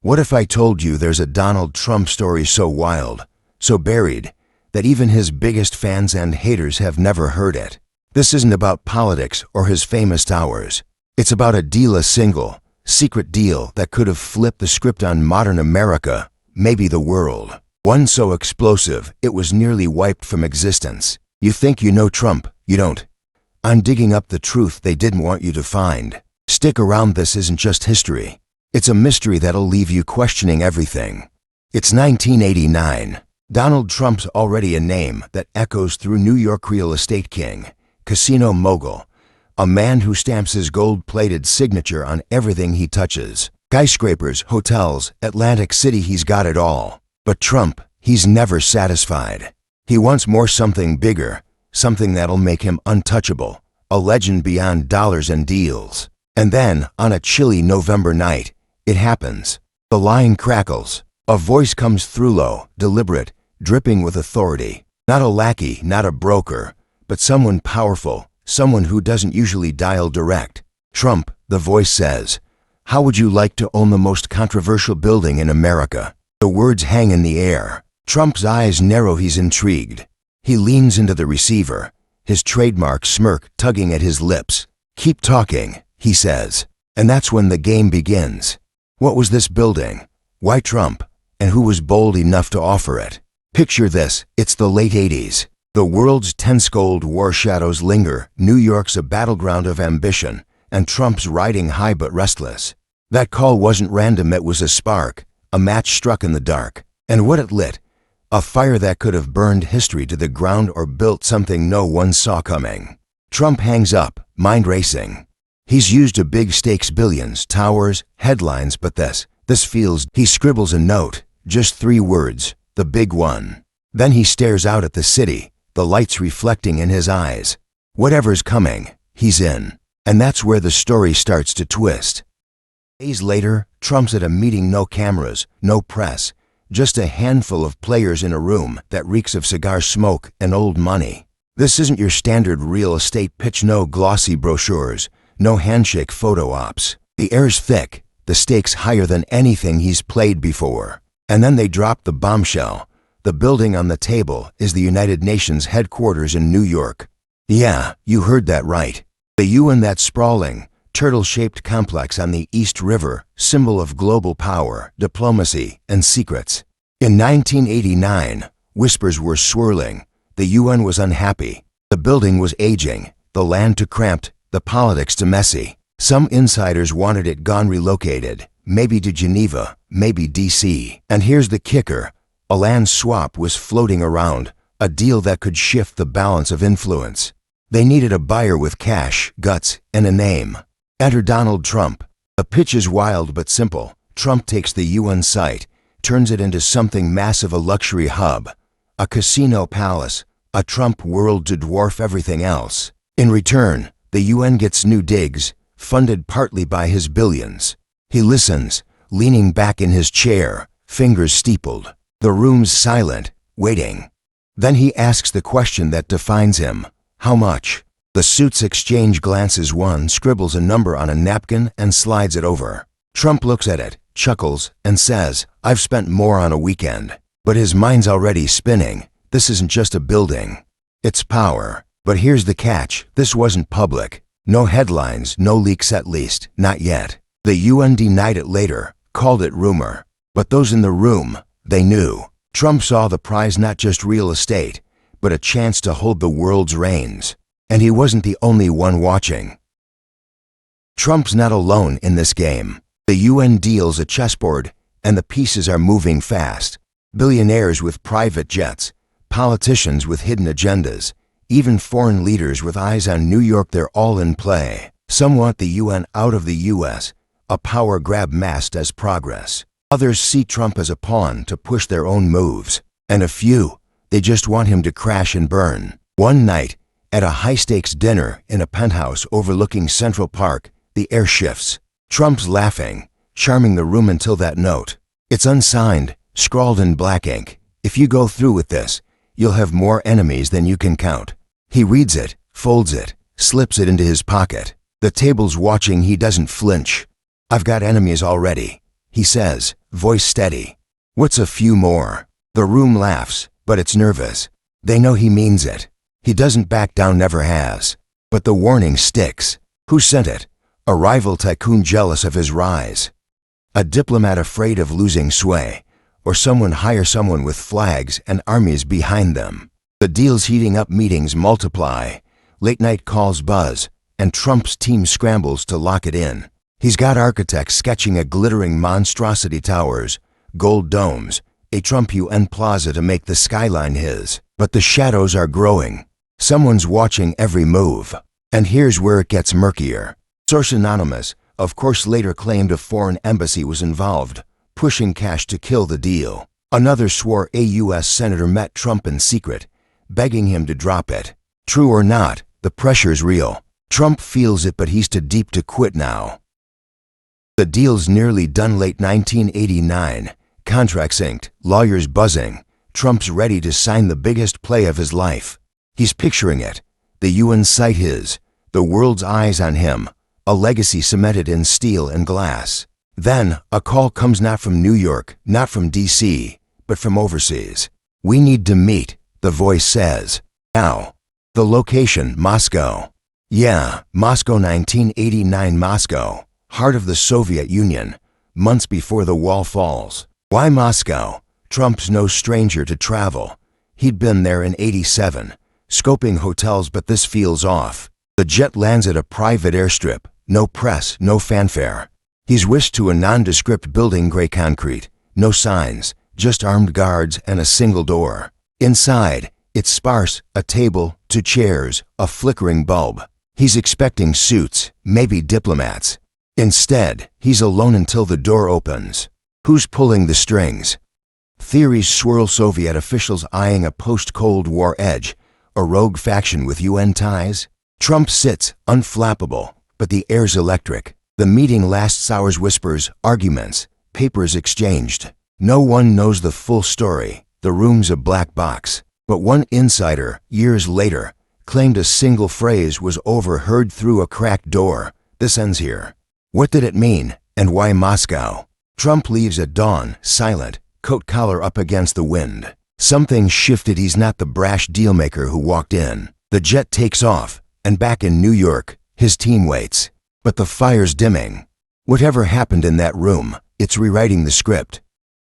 What if I told you there's a Donald Trump story so wild, so buried, that even his biggest fans and haters have never heard it? This isn't about politics or his famous towers. It's about a single, secret deal that could have flipped the script on modern America, maybe the world. One so explosive, it was nearly wiped from existence. You think you know Trump, you don't. I'm digging up the truth they didn't want you to find. Stick around, this isn't just history. It's a mystery that'll leave you questioning everything. It's 1989. Donald Trump's already a name that echoes through New York. Real estate king, casino mogul, a man who stamps his gold-plated signature on everything he touches. Skyscrapers, hotels, Atlantic City, he's got it all. But Trump, he's never satisfied. He wants more, something bigger, something that'll make him untouchable, a legend beyond dollars and deals. And then, on a chilly November night, it happens. The line crackles. A voice comes through, low, deliberate, dripping with authority. Not a lackey, not a broker, but someone powerful, someone who doesn't usually dial direct. Trump, the voice says, how would you like to own the most controversial building in America? The words hang in the air. Trump's eyes narrow, he's intrigued. He leans into the receiver, his trademark smirk tugging at his lips. Keep talking, he says. And that's when the game begins. What was this building? Why Trump? And who was bold enough to offer it? Picture this, it's the late 80s. The world's tense Cold War shadows linger, New York's a battleground of ambition, and Trump's riding high but restless. That call wasn't random, it was a spark, a match struck in the dark. And what it lit? A fire that could have burned history to the ground or built something no one saw coming. Trump hangs up, mind racing. He's used a big stakes, billions, towers, headlines, but this feels. He scribbles a note, just 3 words, the big one. Then he stares out at the city, the lights reflecting in his eyes. Whatever's coming, he's in. And that's where the story starts to twist. Days later, Trump's at a meeting, no cameras, no press, just a handful of players in a room that reeks of cigar smoke and old money. This isn't your standard real estate pitch, no glossy brochures, no handshake photo ops. The air's thick, the stakes higher than anything he's played before. And then they drop the bombshell. The building on the table is the United Nations headquarters in New York. Yeah, you heard that right. The UN, that sprawling, turtle-shaped complex on the East River, symbol of global power, diplomacy, and secrets. In 1989, whispers were swirling. The UN was unhappy. The building was aging, the land too cramped, the politics too messy. Some insiders wanted it gone, relocated, maybe to Geneva, maybe DC. And here's the kicker. A land swap was floating around, a deal that could shift the balance of influence. They needed a buyer with cash, guts, and a name. Enter Donald Trump. The pitch is wild but simple. Trump takes the UN site, turns it into something massive, a luxury hub, a casino palace, a Trump world to dwarf everything else. In return, the UN gets new digs, funded partly by his billions. He listens, leaning back in his chair, fingers steepled. The room's silent, waiting. Then he asks the question that defines him. How much? The suits exchange glances. One scribbles a number on a napkin and slides it over. Trump looks at it, chuckles, and says, I've spent more on a weekend. But his mind's already spinning. This isn't just a building. It's power. But here's the catch. This wasn't public. No headlines, no leaks, at least, not yet. The UN denied it later, called it rumor. But those in the room, they knew. Trump saw the prize, not just real estate, but a chance to hold the world's reins. And he wasn't the only one watching. Trump's not alone in this game. The UN deal's a chessboard, and the pieces are moving fast. Billionaires with private jets, politicians with hidden agendas, even foreign leaders with eyes on New York, they're all in play. Some want the UN out of the US, a power grab masked as progress. Others see Trump as a pawn to push their own moves. And a few, they just want him to crash and burn. One night, at a high-stakes dinner in a penthouse overlooking Central Park, the air shifts. Trump's laughing, charming the room until that note. It's unsigned, scrawled in black ink. If you go through with this, you'll have more enemies than you can count. He reads it, folds it, slips it into his pocket. The table's watching, he doesn't flinch. I've got enemies already, he says, voice steady. What's a few more? The room laughs, but it's nervous. They know he means it. He doesn't back down, never has. But the warning sticks. Who sent it? A rival tycoon jealous of his rise? A diplomat afraid of losing sway? Or someone hire someone with flags and armies behind them? The deal's heating up, meetings multiply. Late-night calls buzz, and Trump's team scrambles to lock it in. He's got architects sketching a glittering monstrosity, towers, gold domes, a Trump UN plaza to make the skyline his. But the shadows are growing. Someone's watching every move. And here's where it gets murkier. Source anonymous, of course, later claimed a foreign embassy was involved, pushing cash to kill the deal. Another swore a U.S. senator met Trump in secret, begging him to drop it. True or not, the pressure's real. Trump feels it, but he's too deep to quit now. The deal's nearly done. Late 1989. Contracts inked, lawyers buzzing. Trump's ready to sign the biggest play of his life. He's picturing it. The UN site his, the world's eyes on him, a legacy cemented in steel and glass. Then, a call comes, not from New York, not from D.C., but from overseas. We need to meet, the voice says. Now. The location, Moscow. Yeah, Moscow, 1989. Moscow, heart of the Soviet Union, months before the wall falls. Why Moscow? Trump's no stranger to travel. He'd been there in '87, scoping hotels, but this feels off. The jet lands at a private airstrip, no press, no fanfare. He's whisked to a nondescript building, gray concrete, no signs, just armed guards and a single door. Inside, it's sparse, a table, 2 chairs, a flickering bulb. He's expecting suits, maybe diplomats. Instead, he's alone until the door opens. Who's pulling the strings? Theories swirl. Soviet officials eyeing a post-Cold War edge, a rogue faction with UN ties. Trump sits, unflappable, but the air's electric. The meeting lasts hours, whispers, arguments, papers exchanged. No one knows the full story. The room's a black box. But one insider, years later, claimed a single phrase was overheard through a cracked door. This ends here. What did it mean, and why Moscow? Trump leaves at dawn, silent, coat collar up against the wind. Something shifted. He's not the brash dealmaker who walked in. The jet takes off, and back in New York, his team waits. But the fire's dimming. Whatever happened in that room, it's rewriting the script.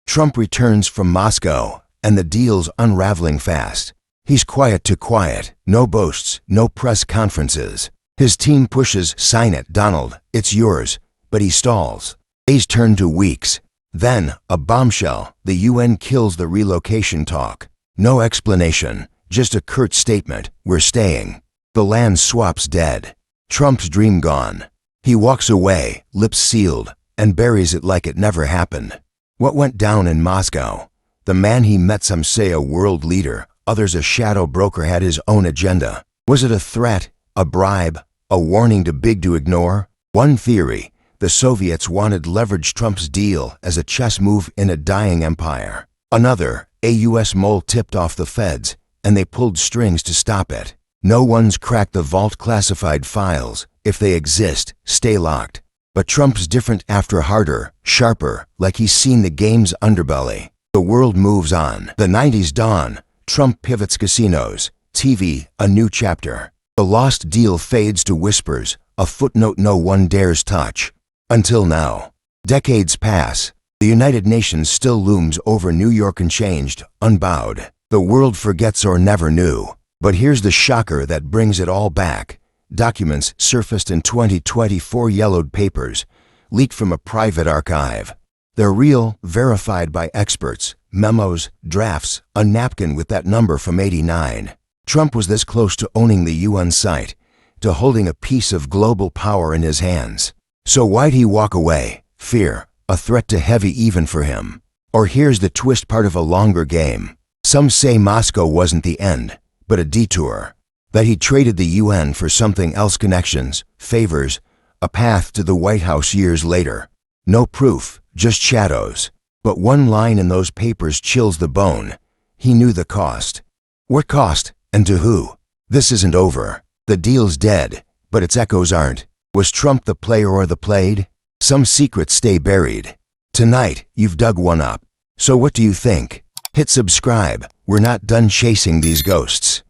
Trump returns from Moscow, and the deal's unraveling fast. He's quiet to quiet, no boasts, no press conferences. His team pushes, sign it, Donald, it's yours, but he stalls. Days turn to weeks. Then, a bombshell, the UN kills the relocation talk. No explanation, just a curt statement, we're staying. The land swaps dead. Trump's dream gone. He walks away, lips sealed, and buries it like it never happened. What went down in Moscow? The man he met, some say a world leader, others a shadow broker, had his own agenda. Was it a threat, a bribe, a warning too big to ignore? One theory, the Soviets wanted leverage Trump's deal as a chess move in a dying empire. Another, a U.S. mole tipped off the feds, and they pulled strings to stop it. No one's cracked the vault. Classified files, if they exist, stay locked. But Trump's different, after harder, sharper, like he's seen the game's underbelly. The world moves on. The 90s dawn. Trump pivots, casinos, TV, a new chapter. The lost deal fades to whispers, a footnote no one dares touch. Until now. Decades pass. The United Nations still looms over New York, unchanged, unbowed. The world forgets or never knew. But here's the shocker that brings it all back. Documents surfaced in 2024, yellowed papers, leaked from a private archive. They're real, verified by experts, memos, drafts, a napkin with that number from '89. Trump was this close to owning the UN site, to holding a piece of global power in his hands. So why'd he walk away? Fear, a threat too heavy even for him. Or here's the twist, part of a longer game. Some say Moscow wasn't the end, but a detour. That he traded the UN for something else, connections, favors, a path to the White House years later. No proof, just shadows. But one line in those papers chills the bone. He knew the cost. What cost, and to who? This isn't over. The deal's dead, but its echoes aren't. Was Trump the player or the played? Some secrets stay buried. Tonight, you've dug one up. So what do you think? Hit subscribe. We're not done chasing these ghosts.